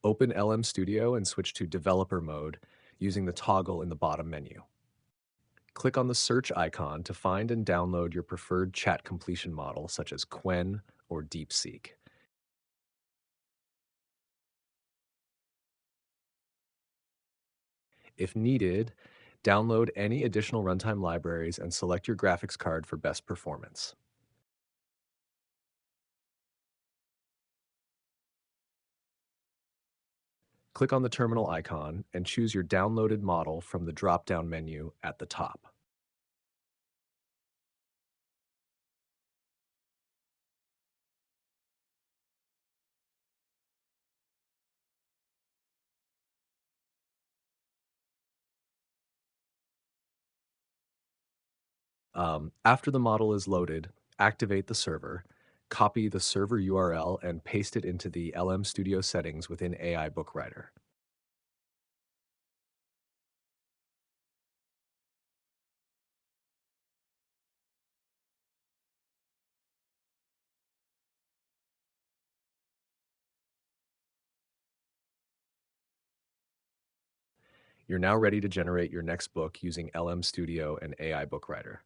Open LM Studio and switch to Developer Mode using the toggle in the bottom menu. Click on the search icon to find and download your preferred chat completion model, such as Qwen or DeepSeek. If needed, download any additional runtime libraries and select your graphics card for best performance. Click on the terminal icon and choose your downloaded model from the drop-down menu at the top. After the model is loaded, activate the server, copy the server URL, and paste it into the LM Studio settings within AI Book Writer. You're now ready to generate your next book using LM Studio and AI Book Writer.